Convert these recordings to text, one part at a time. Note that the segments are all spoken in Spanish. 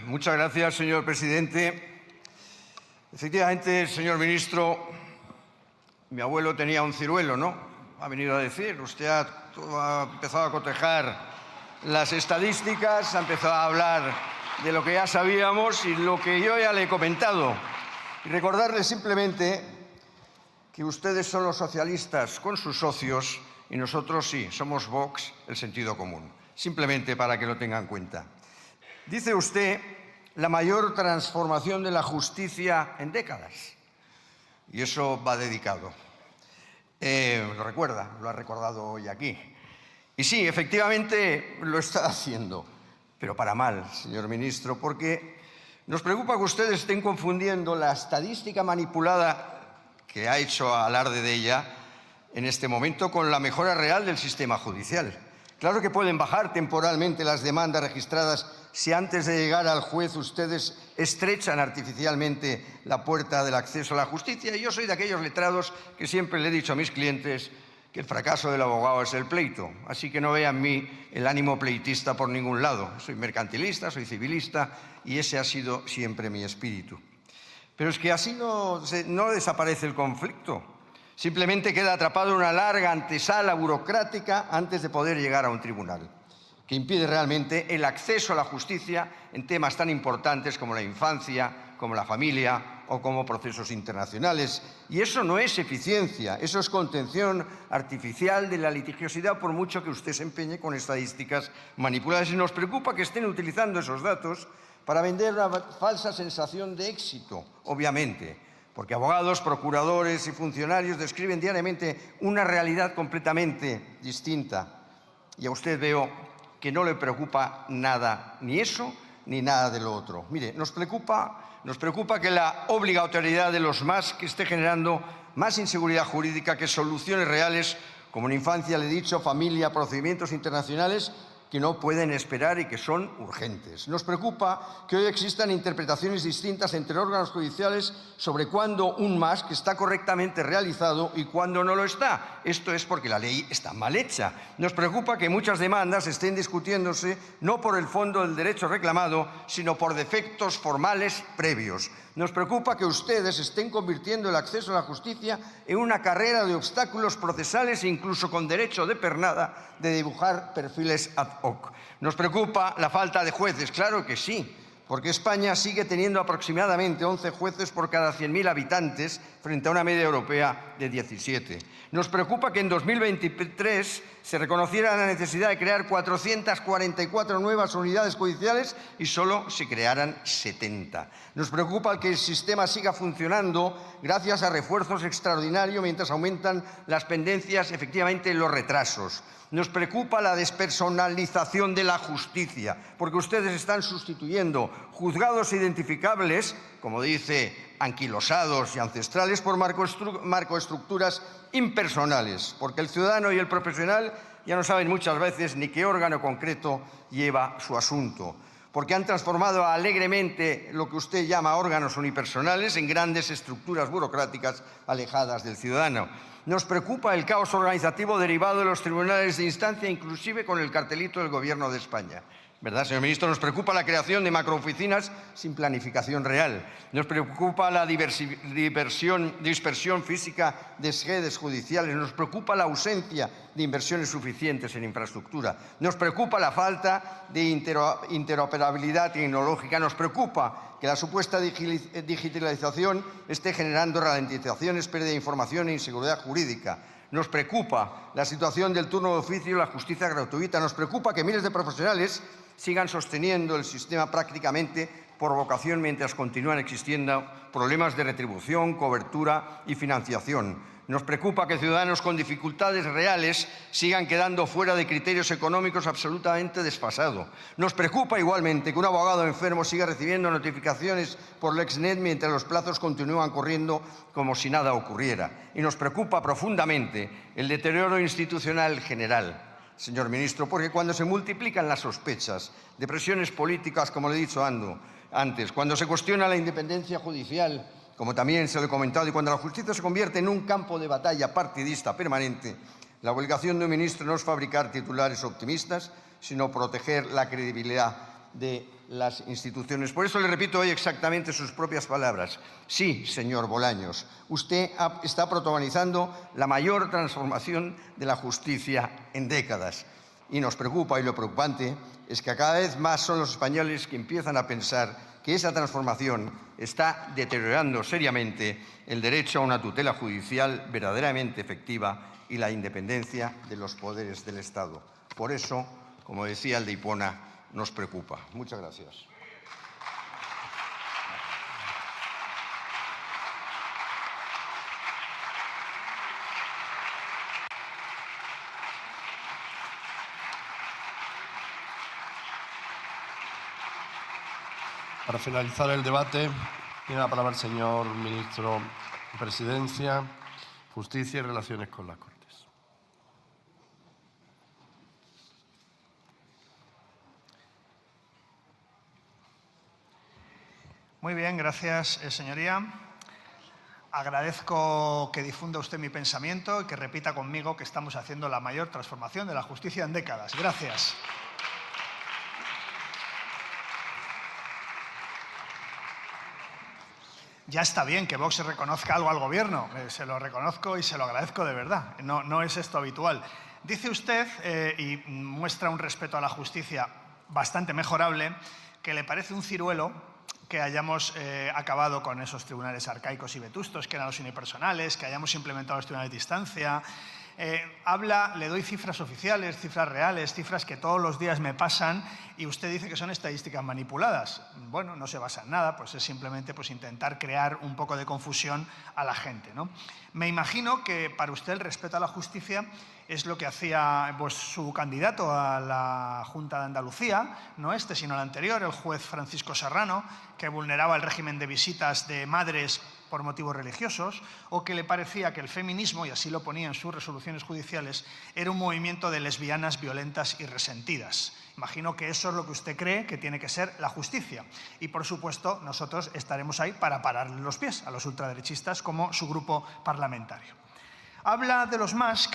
Muchas gracias, señor presidente. Efectivamente, señor ministro, mi abuelo tenía un ciruelo, ¿no? Ha venido a decir, usted ha empezado a cotejar las estadísticas, ha empezado a hablar de lo que ya sabíamos y lo que yo ya le he comentado. Y recordarle simplemente que ustedes son los socialistas con sus socios y nosotros sí, somos Vox, el sentido común. Simplemente para que lo tengan en cuenta. Dice usted la mayor transformación de la justicia en décadas. Y eso va dedicado. Lo recuerda, lo ha recordado hoy aquí. Y sí, efectivamente lo está haciendo, pero para mal, señor ministro, porque nos preocupa que ustedes estén confundiendo la estadística manipulada, que ha hecho alarde de ella en este momento, con la mejora real del sistema judicial. Claro que pueden bajar temporalmente las demandas registradas si antes de llegar al juez ustedes estrechan artificialmente la puerta del acceso a la justicia. Y yo soy de aquellos letrados que siempre le he dicho a mis clientes que el fracaso del abogado es el pleito. Así que no vean en mí el ánimo pleitista por ningún lado. Soy mercantilista, soy civilista y ese ha sido siempre mi espíritu. Pero es que así no desaparece el conflicto. Simplemente queda atrapado en una larga antesala burocrática antes de poder llegar a un tribunal, que impide realmente el acceso a la justicia en temas tan importantes como la infancia, como la familia o como procesos internacionales. Y eso no es eficiencia, eso es contención artificial de la litigiosidad, por mucho que usted se empeñe con estadísticas manipuladas. Y nos preocupa que estén utilizando esos datos para vender una falsa sensación de éxito, obviamente, porque abogados, procuradores y funcionarios describen diariamente una realidad completamente distinta. Y a usted veo que no le preocupa nada, ni eso, ni nada de lo otro. Mire, nos preocupa que la obligatoriedad de los más que esté generando más inseguridad jurídica que soluciones reales, como en infancia le he dicho, familia, procedimientos internacionales, que no pueden esperar y que son urgentes. Nos preocupa que hoy existan interpretaciones distintas entre órganos judiciales sobre cuándo un más que está correctamente realizado y cuándo no lo está. Esto es porque la ley está mal hecha. Nos preocupa que muchas demandas estén discutiéndose no por el fondo del derecho reclamado, sino por defectos formales previos. Nos preocupa que ustedes estén convirtiendo el acceso a la justicia en una carrera de obstáculos procesales, incluso con derecho de pernada, de dibujar perfiles ad hoc. Nos preocupa la falta de jueces, claro que sí, porque España sigue teniendo aproximadamente 11 jueces por cada 100.000 habitantes frente a una media europea de 17. Nos preocupa que en 2023 se reconociera la necesidad de crear 444 nuevas unidades judiciales y solo se crearan 70. Nos preocupa que el sistema siga funcionando gracias a refuerzos extraordinarios mientras aumentan las pendencias, efectivamente los retrasos. Nos preocupa la despersonalización de la justicia, porque ustedes están sustituyendo juzgados identificables, como dice, anquilosados y ancestrales, por marcoestructuras impersonales, porque el ciudadano y el profesional ya no saben muchas veces ni qué órgano concreto lleva su asunto, porque han transformado alegremente lo que usted llama órganos unipersonales en grandes estructuras burocráticas alejadas del ciudadano. Nos preocupa el caos organizativo derivado de los tribunales de instancia, inclusive con el cartelito del Gobierno de España. ¿Verdad, señor ministro? Nos preocupa la creación de macrooficinas sin planificación real. Nos preocupa la dispersión física de sedes judiciales. Nos preocupa la ausencia de inversiones suficientes en infraestructura. Nos preocupa la falta de interoperabilidad tecnológica. Nos preocupa que la supuesta digitalización esté generando ralentizaciones, pérdida de información e inseguridad jurídica. Nos preocupa la situación del turno de oficio y la justicia gratuita. Nos preocupa que miles de profesionales sigan sosteniendo el sistema prácticamente por vocación mientras continúan existiendo problemas de retribución, cobertura y financiación. Nos preocupa que ciudadanos con dificultades reales sigan quedando fuera de criterios económicos absolutamente desfasados. Nos preocupa igualmente que un abogado enfermo siga recibiendo notificaciones por LexNet mientras los plazos continúan corriendo como si nada ocurriera. Y nos preocupa profundamente el deterioro institucional general, señor ministro, porque cuando se multiplican las sospechas de presiones políticas, como le he dicho antes, cuando se cuestiona la independencia judicial, como también se lo he comentado, y cuando la justicia se convierte en un campo de batalla partidista permanente, la obligación de un ministro no es fabricar titulares optimistas, sino proteger la credibilidad de las instituciones. Por eso le repito hoy exactamente sus propias palabras. Sí, señor Bolaños, usted está protagonizando la mayor transformación de la justicia en décadas. Y nos preocupa, y lo preocupante es que cada vez más son los españoles que empiezan a pensar que esa transformación está deteriorando seriamente el derecho a una tutela judicial verdaderamente efectiva y la independencia de los poderes del Estado. Por eso, como decía el de Hipona, nos preocupa. Muchas gracias. Para finalizar el debate, tiene la palabra el señor ministro de Presidencia, Justicia y Relaciones con las Cortes. Muy bien, gracias, señoría. Agradezco que difunda usted mi pensamiento y que repita conmigo que estamos haciendo la mayor transformación de la justicia en décadas. Gracias. Ya está bien que Vox reconozca algo al Gobierno. Se lo reconozco y se lo agradezco de verdad. No es esto habitual. Dice usted, y muestra un respeto a la justicia bastante mejorable, que le parece un ciruelo que hayamos acabado con esos tribunales arcaicos y vetustos, que eran los unipersonales, que hayamos implementado los tribunales de distancia. Le doy cifras oficiales, cifras reales, cifras que todos los días me pasan y usted dice que son estadísticas manipuladas. Bueno, no se basa en nada, pues es simplemente intentar crear un poco de confusión a la gente, ¿no? Me imagino que para usted el respeto a la justicia es lo que hacía su candidato a la Junta de Andalucía, no este, sino el anterior, el juez Francisco Serrano, que vulneraba el régimen de visitas de madres por motivos religiosos, o que le parecía que el feminismo, y así lo ponía en sus resoluciones judiciales, era un movimiento de lesbianas violentas y resentidas. Imagino que eso es lo que usted cree que tiene que ser la justicia. Y, por supuesto, nosotros estaremos ahí para pararle los pies a los ultraderechistas como su grupo parlamentario. Habla de los Musk.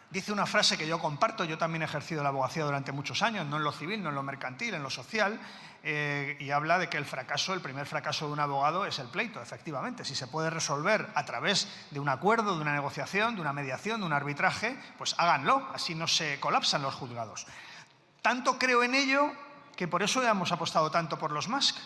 Dice una frase que yo comparto. Yo también he ejercido la abogacía durante muchos años, no en lo civil, no en lo mercantil, en lo social, y habla de que el primer fracaso de un abogado es el pleito, efectivamente. Si se puede resolver a través de un acuerdo, de una negociación, de una mediación, de un arbitraje, pues háganlo, así no se colapsan los juzgados. Tanto creo en ello que por eso hemos apostado tanto por los Musk.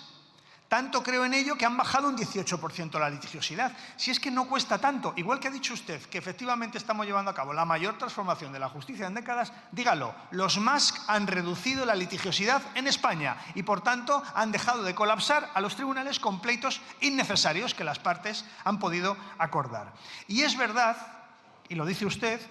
Tanto creo en ello que han bajado un 18% la litigiosidad. Si es que no cuesta tanto, igual que ha dicho usted que efectivamente estamos llevando a cabo la mayor transformación de la justicia en décadas, dígalo, los Musk han reducido la litigiosidad en España y por tanto han dejado de colapsar a los tribunales con pleitos innecesarios que las partes han podido acordar. Y es verdad, y lo dice usted,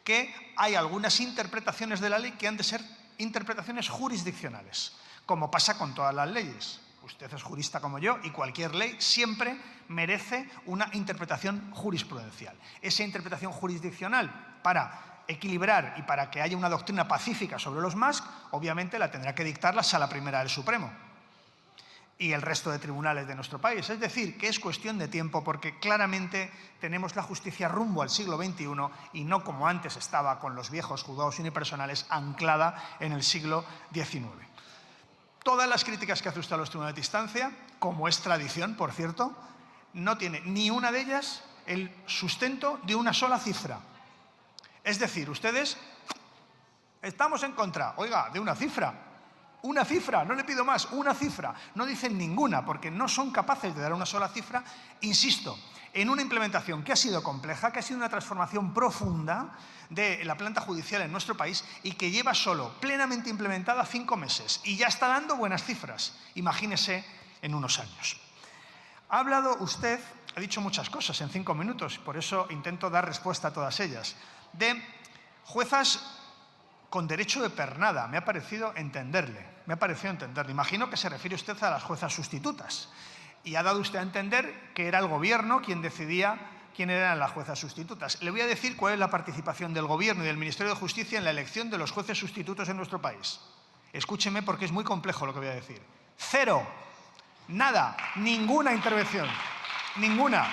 que hay algunas interpretaciones de la ley que han de ser interpretaciones jurisdiccionales, como pasa con todas las leyes. Usted es jurista como yo y cualquier ley siempre merece una interpretación jurisprudencial. Esa interpretación jurisdiccional, para equilibrar y para que haya una doctrina pacífica sobre los Musk, obviamente la tendrá que dictar la Sala Primera del Supremo y el resto de tribunales de nuestro país. Es decir, que es cuestión de tiempo porque claramente tenemos la justicia rumbo al siglo XXI y no como antes estaba con los viejos juzgados unipersonales anclada en el siglo XIX. Todas las críticas que hace usted a los tribunales de distancia, como es tradición, por cierto, no tiene ni una de ellas el sustento de una sola cifra. Es decir, ustedes estamos en contra, oiga, de una cifra, no le pido más, una cifra. No dicen ninguna porque no son capaces de dar una sola cifra, insisto, en una implementación que ha sido compleja, que ha sido una transformación profunda de la planta judicial en nuestro país y que lleva solo plenamente implementada 5 meses y ya está dando buenas cifras. Imagínese en unos años. Ha hablado usted, ha dicho muchas cosas en 5 minutos, por eso intento dar respuesta a todas ellas, de juezas con derecho de pernada. Me ha parecido entenderle. Imagino que se refiere usted a las juezas sustitutas. Y ha dado usted a entender que era el Gobierno quien decidía quién eran las juezas sustitutas. Le voy a decir cuál es la participación del Gobierno y del Ministerio de Justicia en la elección de los jueces sustitutos en nuestro país. Escúcheme porque es muy complejo lo que voy a decir. 0. Nada. Ninguna intervención. Ninguna.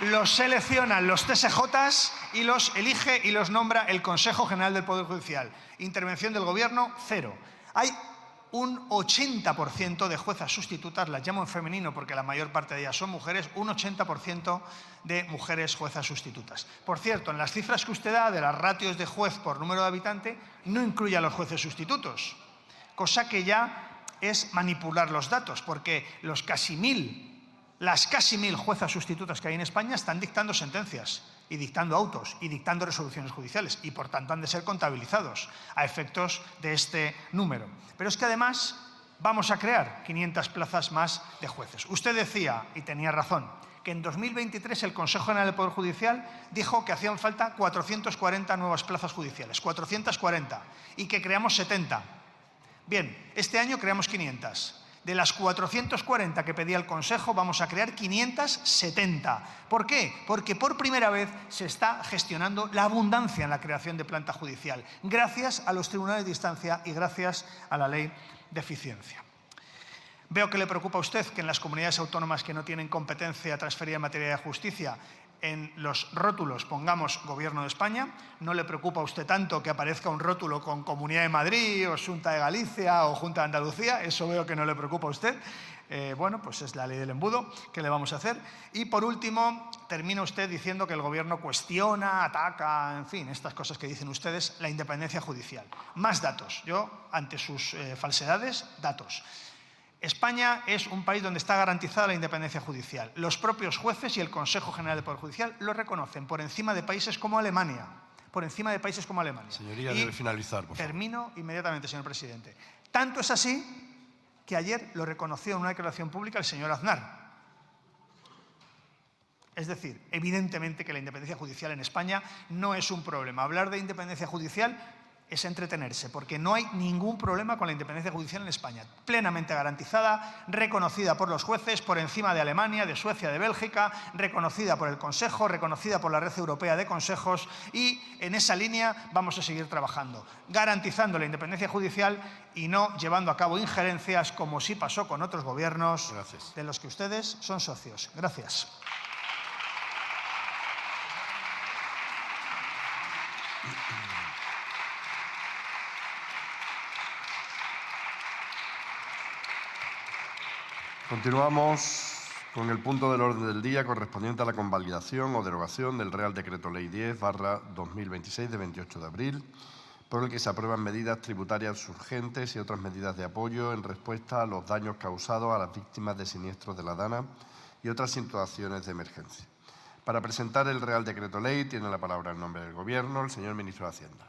Los seleccionan los TSJs y los elige y los nombra el Consejo General del Poder Judicial. Intervención del Gobierno, 0. Hay un 80% de juezas sustitutas, las llamo en femenino porque la mayor parte de ellas son mujeres, un 80% de mujeres juezas sustitutas. Por cierto, en las cifras que usted da de las ratios de juez por número de habitante, no incluye a los jueces sustitutos, cosa que ya es manipular los datos, porque las casi 1000 juezas sustitutas que hay en España están dictando sentencias y dictando autos y dictando resoluciones judiciales y, por tanto, han de ser contabilizados a efectos de este número. Pero es que, además, vamos a crear 500 plazas más de jueces. Usted decía, y tenía razón, que en 2023 el Consejo General del Poder Judicial dijo que hacían falta 440 nuevas plazas judiciales, 440, y que creamos 70. Bien, este año creamos 500. De las 440 que pedía el Consejo, vamos a crear 570. ¿Por qué? Porque por primera vez se está gestionando la abundancia en la creación de planta judicial, gracias a los tribunales de instancia y gracias a la ley de eficiencia. Veo que le preocupa a usted que en las comunidades autónomas que no tienen competencia transferida en materia de justicia, en los rótulos pongamos Gobierno de España. No le preocupa a usted tanto que aparezca un rótulo con Comunidad de Madrid o Xunta de Galicia o Junta de Andalucía. Eso veo que no le preocupa a usted. Bueno, pues es la ley del embudo. ¿Qué le vamos a hacer? Y por último, termina usted diciendo que el Gobierno cuestiona, ataca, en fin, estas cosas que dicen ustedes, la independencia judicial. Más datos. Yo, ante sus falsedades, datos. España es un país donde está garantizada la independencia judicial. Los propios jueces y el Consejo General del Poder Judicial lo reconocen por encima de países como Alemania. Por encima de países como Alemania. Señoría, debe finalizar, por favor. Termino inmediatamente, señor presidente. Tanto es así que ayer lo reconoció en una declaración pública el señor Aznar. Es decir, evidentemente que la independencia judicial en España no es un problema. Hablar de independencia judicial es entretenerse, porque no hay ningún problema con la independencia judicial en España. Plenamente garantizada, reconocida por los jueces, por encima de Alemania, de Suecia, de Bélgica, reconocida por el Consejo, reconocida por la Red Europea de Consejos, y en esa línea vamos a seguir trabajando, garantizando la independencia judicial y no llevando a cabo injerencias como sí pasó con otros gobiernos de los que ustedes son socios. Gracias. Continuamos con el punto del orden del día correspondiente a la convalidación o derogación del Real Decreto Ley 10/2026 de 28 de abril, por el que se aprueban medidas tributarias urgentes y otras medidas de apoyo en respuesta a los daños causados a las víctimas de siniestros de la DANA y otras situaciones de emergencia. Para presentar el Real Decreto Ley tiene la palabra en nombre del Gobierno el señor Ministro de Hacienda.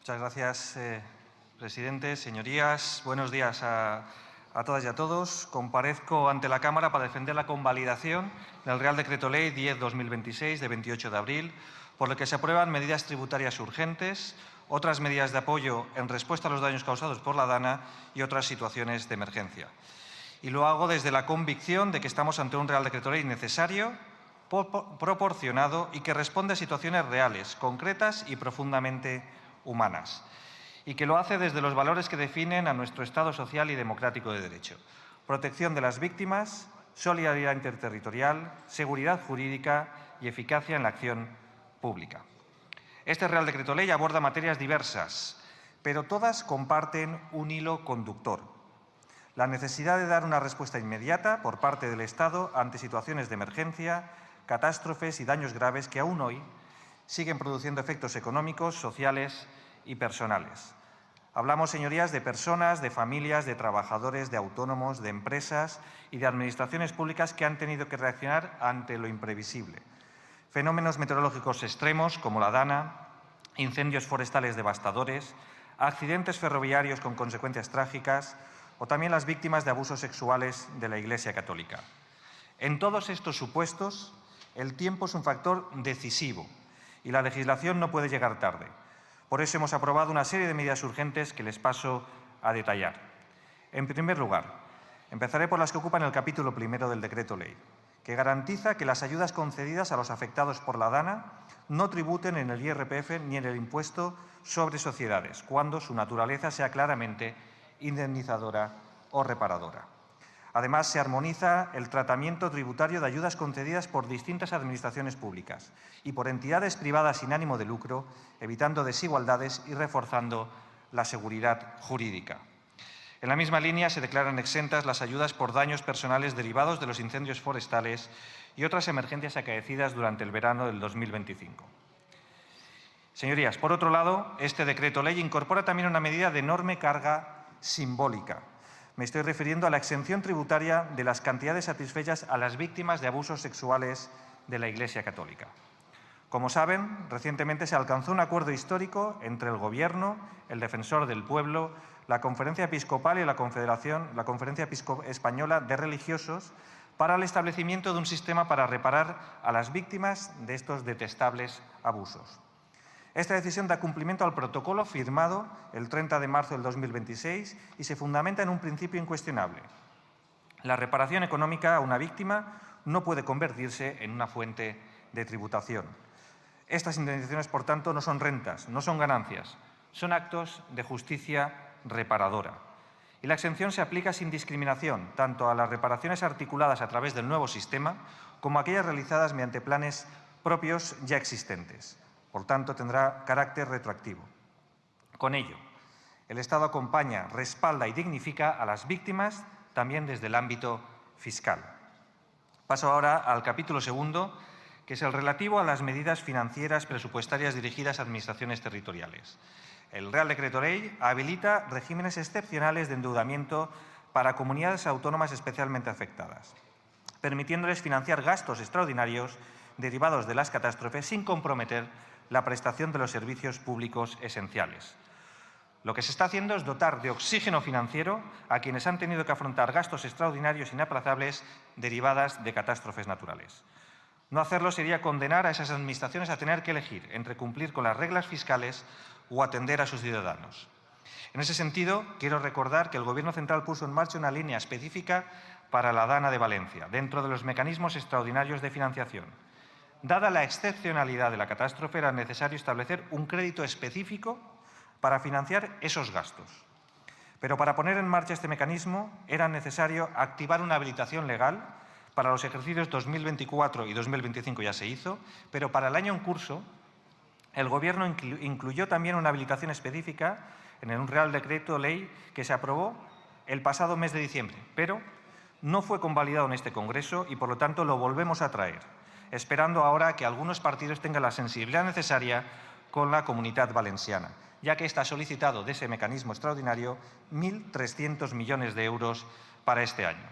Muchas gracias, presidente. Señorías, buenos días a todas y a todos. Comparezco ante la Cámara para defender la convalidación del Real Decreto Ley 10/2026 de 28 de abril, por el que se aprueban medidas tributarias urgentes, otras medidas de apoyo en respuesta a los daños causados por la DANA y otras situaciones de emergencia. Y lo hago desde la convicción de que estamos ante un Real Decreto Ley necesario, proporcionado y que responde a situaciones reales, concretas y profundamente humanas, y que lo hace desde los valores que definen a nuestro Estado social y democrático de derecho: protección de las víctimas, solidaridad interterritorial, seguridad jurídica y eficacia en la acción pública. Este Real Decreto Ley aborda materias diversas, pero todas comparten un hilo conductor: la necesidad de dar una respuesta inmediata por parte del Estado ante situaciones de emergencia, catástrofes y daños graves que aún hoy siguen produciendo efectos económicos, sociales y personales. Hablamos, señorías, de personas, de familias, de trabajadores, de autónomos, de empresas y de administraciones públicas que han tenido que reaccionar ante lo imprevisible. Fenómenos meteorológicos extremos como la DANA, incendios forestales devastadores, accidentes ferroviarios con consecuencias trágicas o también las víctimas de abusos sexuales de la Iglesia Católica. En todos estos supuestos, el tiempo es un factor decisivo y la legislación no puede llegar tarde. Por eso hemos aprobado una serie de medidas urgentes que les paso a detallar. En primer lugar, empezaré por las que ocupan el capítulo primero del Decreto Ley, que garantiza que las ayudas concedidas a los afectados por la DANA no tributen en el IRPF ni en el impuesto sobre sociedades, cuando su naturaleza sea claramente indemnizadora o reparadora. Además, se armoniza el tratamiento tributario de ayudas concedidas por distintas administraciones públicas y por entidades privadas sin ánimo de lucro, evitando desigualdades y reforzando la seguridad jurídica. En la misma línea se declaran exentas las ayudas por daños personales derivados de los incendios forestales y otras emergencias acaecidas durante el verano del 2025. Señorías, por otro lado, este decreto ley incorpora también una medida de enorme carga simbólica. Me estoy refiriendo a la exención tributaria de las cantidades satisfechas a las víctimas de abusos sexuales de la Iglesia Católica. Como saben, recientemente se alcanzó un acuerdo histórico entre el Gobierno, el Defensor del Pueblo, la Conferencia Episcopal y la Conferencia Española de Religiosos para el establecimiento de un sistema para reparar a las víctimas de estos detestables abusos. Esta decisión da cumplimiento al protocolo firmado el 30 de marzo del 2026 y se fundamenta en un principio incuestionable. La reparación económica a una víctima no puede convertirse en una fuente de tributación. Estas indemnizaciones, por tanto, no son rentas, no son ganancias, son actos de justicia reparadora. Y la exención se aplica sin discriminación, tanto a las reparaciones articuladas a través del nuevo sistema como a aquellas realizadas mediante planes propios ya existentes. Por tanto, tendrá carácter retroactivo. Con ello, el Estado acompaña, respalda y dignifica a las víctimas también desde el ámbito fiscal. Paso ahora al capítulo segundo, que es el relativo a las medidas financieras presupuestarias dirigidas a administraciones territoriales. El Real Decreto Ley habilita regímenes excepcionales de endeudamiento para comunidades autónomas especialmente afectadas, permitiéndoles financiar gastos extraordinarios derivados de las catástrofes sin comprometer la prestación de los servicios públicos esenciales. Lo que se está haciendo es dotar de oxígeno financiero a quienes han tenido que afrontar gastos extraordinarios inaplazables derivadas de catástrofes naturales. No hacerlo sería condenar a esas administraciones a tener que elegir entre cumplir con las reglas fiscales o atender a sus ciudadanos. En ese sentido, quiero recordar que el Gobierno central puso en marcha una línea específica para la DANA de Valencia, dentro de los mecanismos extraordinarios de financiación. Dada la excepcionalidad de la catástrofe, era necesario establecer un crédito específico para financiar esos gastos. Pero para poner en marcha este mecanismo era necesario activar una habilitación legal. Para los ejercicios 2024 y 2025 ya se hizo, pero para el año en curso el Gobierno incluyó también una habilitación específica en un Real Decreto Ley que se aprobó el pasado mes de diciembre, pero no fue convalidado en este Congreso y, por lo tanto, lo volvemos a traer, esperando ahora que algunos partidos tengan la sensibilidad necesaria con la Comunitat Valenciana, ya que está solicitado de ese mecanismo extraordinario 1.300 millones de euros para este año.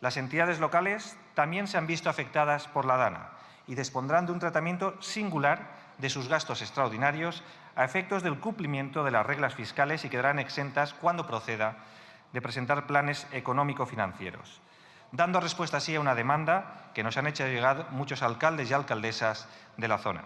Las entidades locales también se han visto afectadas por la DANA y dispondrán de un tratamiento singular de sus gastos extraordinarios a efectos del cumplimiento de las reglas fiscales y quedarán exentas cuando proceda de presentar planes económico-financieros, dando respuesta así a una demanda que nos han hecho llegar muchos alcaldes y alcaldesas de la zona.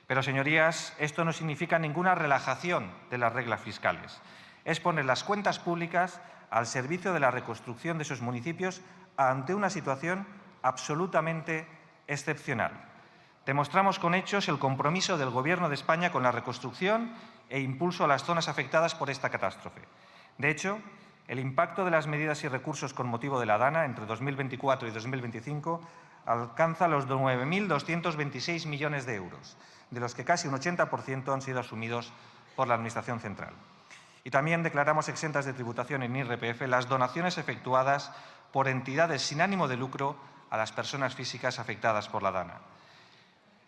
Pero, señorías, esto no significa ninguna relajación de las reglas fiscales. Es poner las cuentas públicas al servicio de la reconstrucción de esos municipios ante una situación absolutamente excepcional. Demostramos con hechos el compromiso del Gobierno de España con la reconstrucción e impulso a las zonas afectadas por esta catástrofe. De hecho, el impacto de las medidas y recursos con motivo de la DANA entre 2024 y 2025 alcanza los 9.226 millones de euros, de los que casi un 80% han sido asumidos por la Administración central. Y también declaramos exentas de tributación en IRPF las donaciones efectuadas por entidades sin ánimo de lucro a las personas físicas afectadas por la DANA.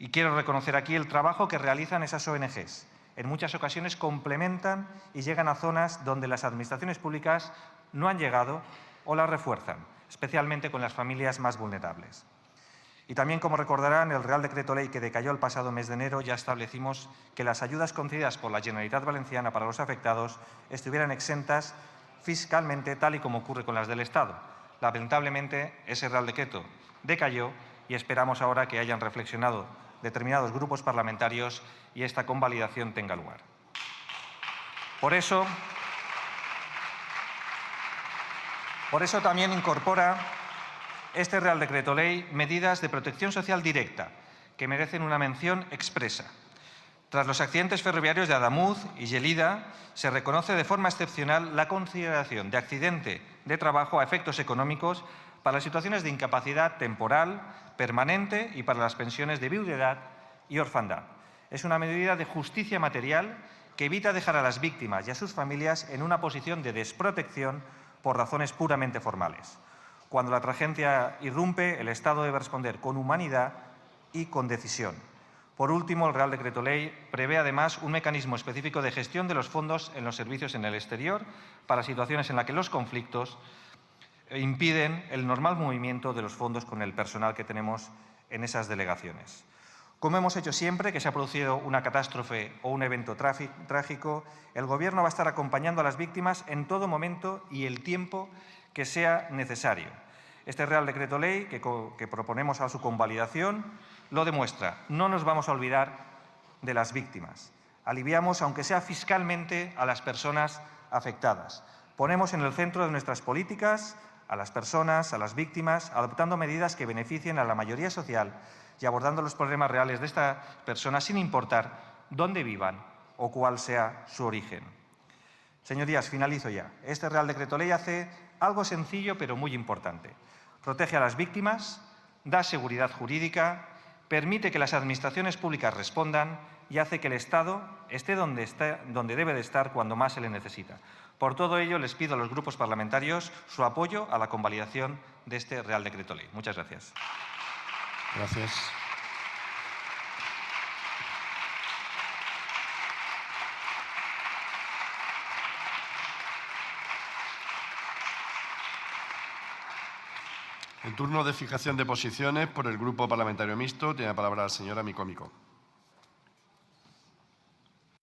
Y quiero reconocer aquí el trabajo que realizan esas ONGs. En muchas ocasiones complementan y llegan a zonas donde las administraciones públicas no han llegado o las refuerzan, especialmente con las familias más vulnerables. Y también, como recordarán, el Real Decreto Ley que decayó el pasado mes de enero ya establecimos que las ayudas concedidas por la Generalitat Valenciana para los afectados estuvieran exentas fiscalmente, tal y como ocurre con las del Estado. Lamentablemente, ese Real Decreto decayó y esperamos ahora que hayan reflexionado determinados grupos parlamentarios y esta convalidación tenga lugar. Por eso también incorpora este Real Decreto Ley medidas de protección social directa que merecen una mención expresa. Tras los accidentes ferroviarios de Adamuz y Gelida, se reconoce de forma excepcional la consideración de accidente de trabajo a efectos económicos para las situaciones de incapacidad temporal, permanente y para las pensiones de viudedad y orfandad. Es una medida de justicia material que evita dejar a las víctimas y a sus familias en una posición de desprotección por razones puramente formales. Cuando la tragedia irrumpe, el Estado debe responder con humanidad y con decisión. Por último, el Real Decreto Ley prevé además un mecanismo específico de gestión de los fondos en los servicios en el exterior para situaciones en las que los conflictos impiden el normal movimiento de los fondos con el personal que tenemos en esas delegaciones. Como hemos hecho siempre que se ha producido una catástrofe o un evento trágico, el Gobierno va a estar acompañando a las víctimas en todo momento y el tiempo que sea necesario. Este Real Decreto Ley que proponemos a su convalidación lo demuestra. No nos vamos a olvidar de las víctimas. Aliviamos, aunque sea fiscalmente, a las personas afectadas. Ponemos en el centro de nuestras políticas a las personas, a las víctimas, adoptando medidas que beneficien a la mayoría social y abordando los problemas reales de estas personas sin importar dónde vivan o cuál sea su origen. Señorías, finalizo ya. Este Real Decreto Ley hace algo sencillo pero muy importante. Protege a las víctimas, da seguridad jurídica, permite que las administraciones públicas respondan y hace que el Estado esté donde debe de estar cuando más se le necesita. Por todo ello, les pido a los grupos parlamentarios su apoyo a la convalidación de este Real Decreto Ley. Muchas gracias. Gracias. En turno de fijación de posiciones por el Grupo Parlamentario Mixto, tiene la palabra la señora Micó Micó.